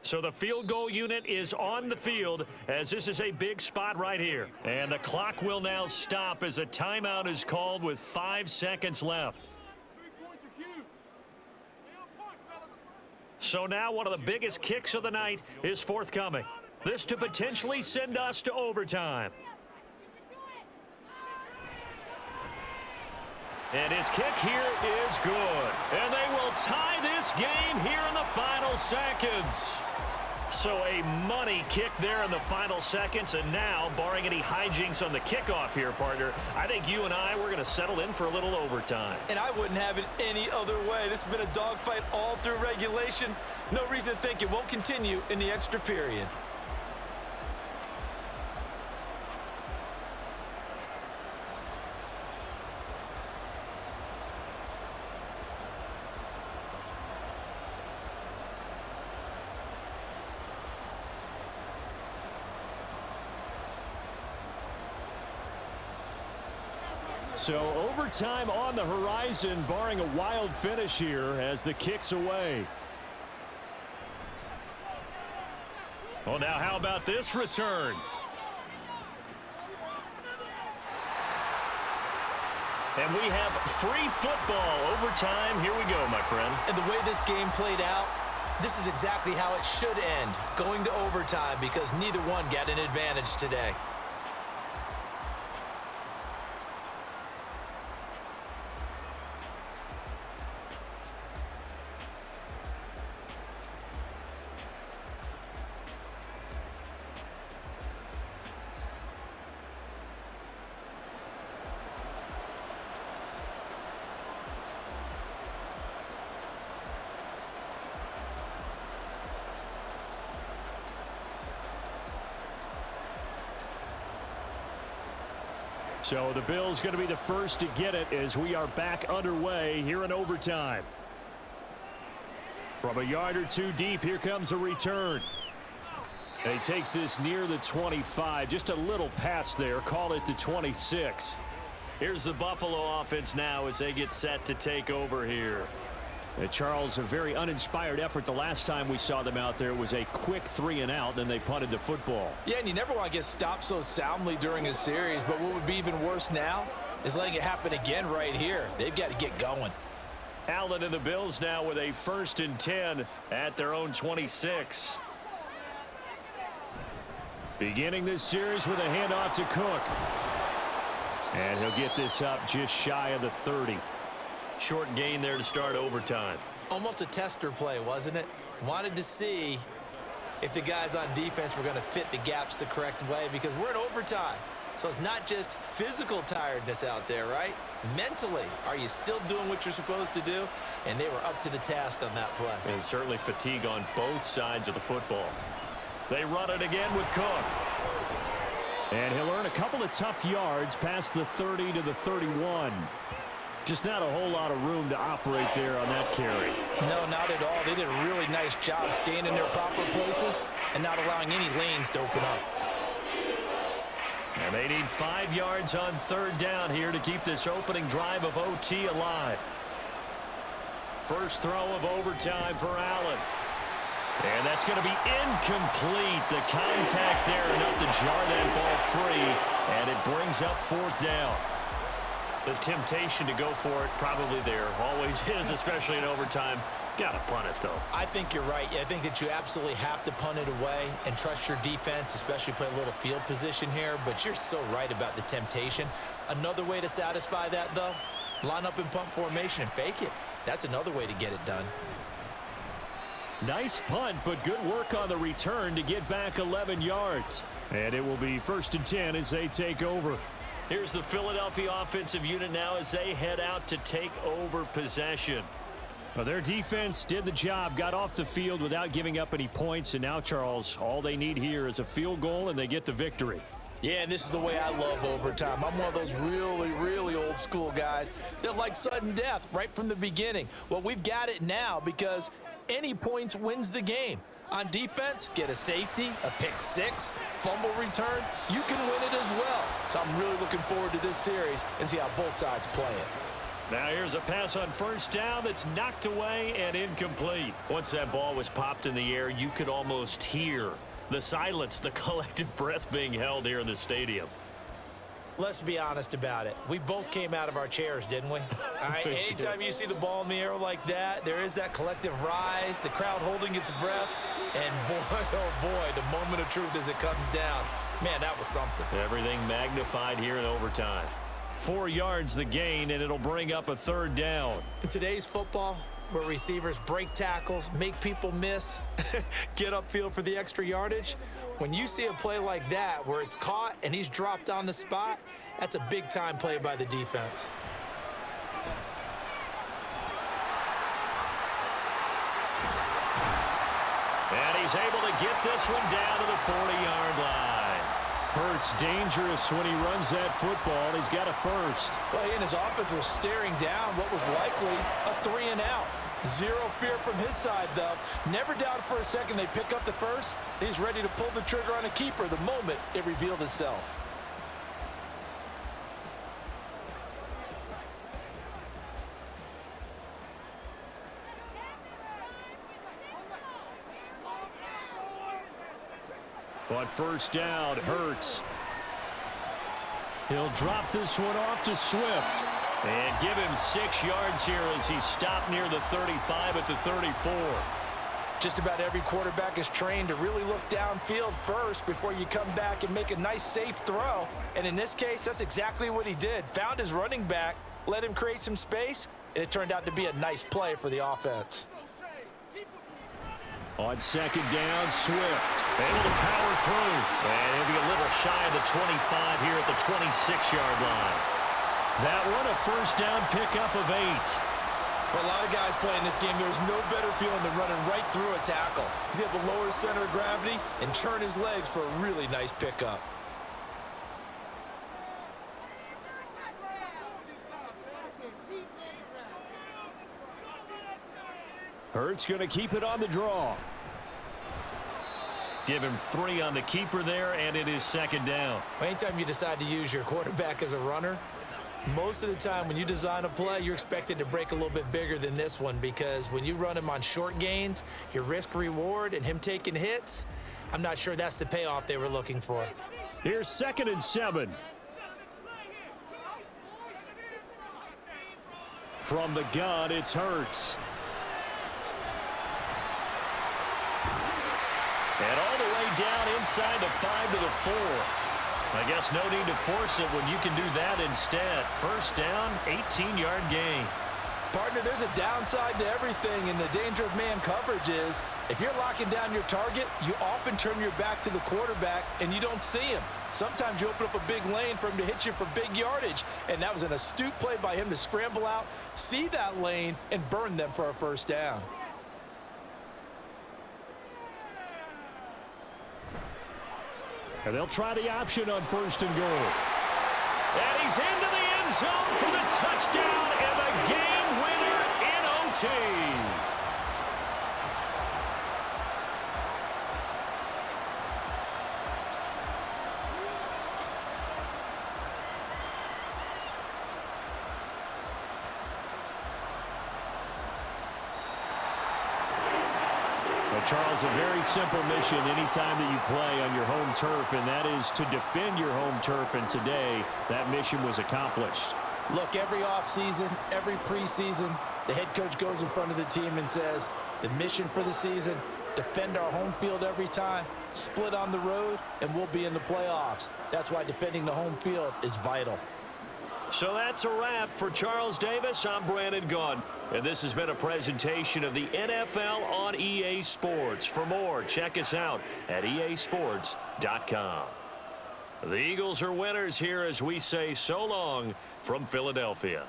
So the field goal unit is on the field as this is a big spot right here. And the clock will now stop as a timeout is called with 5 seconds left. So now one of the biggest kicks of the night is forthcoming. This to potentially send us to overtime. And his kick here is good. And they will tie this game here in the final seconds. So a money kick there in the final seconds. And now, barring any hijinks on the kickoff here, partner, I think you and we're going to settle in for a little overtime. And I wouldn't have it any other way. This has been a dogfight all through regulation. No reason to think it won't continue in the extra period. So overtime on the horizon, barring a wild finish here as the kick's away. Well, now how about this return? And we have free football. Overtime, here we go, my friend. And the way this game played out, this is exactly how it should end, going to overtime, because neither one got an advantage today. So the Bills going to be the first to get it as we are back underway here in overtime. From a yard or two deep, here comes a return. And he takes this near the 25. Just a little pass there. Call it the 26. Here's the Buffalo offense now as they get set to take over here. Charles, a very uninspired effort. The last time we saw them out there was a quick 3-and-out, then they punted the football. Yeah, and you never want to get stopped so soundly during a series, but what would be even worse now is letting it happen again right here. They've got to get going. Allen and the Bills now with a 1st and 10 at their own 26. Beginning this series with a handoff to Cook. And he'll get this up just shy of the 30. Short gain there to start overtime. Almost a tester play, wasn't it? Wanted to see if the guys on defense were going to fit the gaps the correct way, because we're in overtime. So it's not just physical tiredness out there, right? Mentally, are you still doing what you're supposed to do? And they were up to the task on that play. And certainly fatigue on both sides of the football. They run it again with Cook. And he'll earn a couple of tough yards past the 30 to the 31. Just not a whole lot of room to operate there on that carry. No, not at all. They did a really nice job staying in their proper places and not allowing any lanes to open up. And they need 5 yards on third down here to keep this opening drive of OT alive. First throw of overtime for Allen. And that's going to be incomplete. The contact there enough to jar that ball free, and it brings up fourth down. The temptation to go for it probably there. Always is, especially in overtime. Got to punt it, though. I think you're right. I think that you absolutely have to punt it away and trust your defense, especially play a little field position here. But you're so right about the temptation. Another way to satisfy that, though, line up in punt formation and fake it. That's another way to get it done. Nice punt, but good work on the return to get back 11 yards. And it will be 1st and 10 as they take over. Here's the Philadelphia offensive unit now as they head out to take over possession. Well, their defense did the job, got off the field without giving up any points. And now, Charles, all they need here is a field goal, and they get the victory. Yeah, and this is the way I love overtime. I'm one of those really, really old school guys that like sudden death right from the beginning. Well, we've got it now because any points wins the game. On defense, get a safety, a pick six, fumble return, you can win it as well. So I'm really looking forward to this series and see how both sides play it. Now here's a pass on first down that's knocked away and incomplete. Once that ball was popped in the air, you could almost hear the silence, the collective breath being held here in the stadium. Let's be honest about it. We both came out of our chairs, didn't we? All right, anytime you see the ball in the air like that, there is that collective rise, the crowd holding its breath, and boy, oh boy, the moment of truth as it comes down. Man, that was something. Everything magnified here in overtime. 4 yards the gain, and it'll bring up a third down. In today's football, where receivers break tackles, make people miss, get upfield for the extra yardage, when you see a play like that where it's caught and he's dropped on the spot, that's a big-time play by the defense. And he's able to get this one down to the 40-yard line. Hurts dangerous when he runs that football. He's got a first. Well, he and his offense were staring down what was likely a 3-and-out. Zero fear from his side, though. Never doubted for a second they pick up the first. He's ready to pull the trigger on a keeper the moment it revealed itself. On first down, Hurts. He'll drop this one off to Swift. And give him 6 yards here as he stopped near the 35 at the 34. Just about every quarterback is trained to really look downfield first before you come back and make a nice, safe throw. And in this case, that's exactly what he did. Found his running back, let him create some space, and it turned out to be a nice play for the offense. On second down, Swift. Able to power through. And he'll be a little shy of the 25 here at the 26-yard line. That one a first down pickup of 8. For a lot of guys playing this game, there's no better feeling than running right through a tackle. He's able to lower his center of gravity and turn his legs for a really nice pickup. Hurts going to keep it on the draw. Give him 3 on the keeper there, and it is second down. Anytime you decide to use your quarterback as a runner, most of the time when you design a play, you're expected to break a little bit bigger than this one, because when you run him on short gains, your risk reward and him taking hits, I'm not sure that's the payoff they were looking for. Here's 2nd and 7. From the gun, it's Hurts. And all the way down inside the 5 to the 4. I guess no need to force it when you can do that instead. First down, 18-yard gain. Partner, there's a downside to everything, and the danger of man coverage is if you're locking down your target, you often turn your back to the quarterback and you don't see him. Sometimes you open up a big lane for him to hit you for big yardage, and that was an astute play by him to scramble out, see that lane, and burn them for a first down. And they'll try the option on 1st and goal. And he's into the end zone for the touchdown and the game winner in OT. Charles, a very simple mission anytime that you play on your home turf, and that is to defend your home turf, and today that mission was accomplished. Look, every offseason, every preseason, the head coach goes in front of the team and says, the mission for the season, defend our home field every time, split on the road, and we'll be in the playoffs. That's why defending the home field is vital. So that's a wrap for Charles Davis. I'm Brandon Gaudin, and this has been a presentation of the NFL on EA Sports. For more, check us out at easports.com. The Eagles are winners here as we say so long from Philadelphia.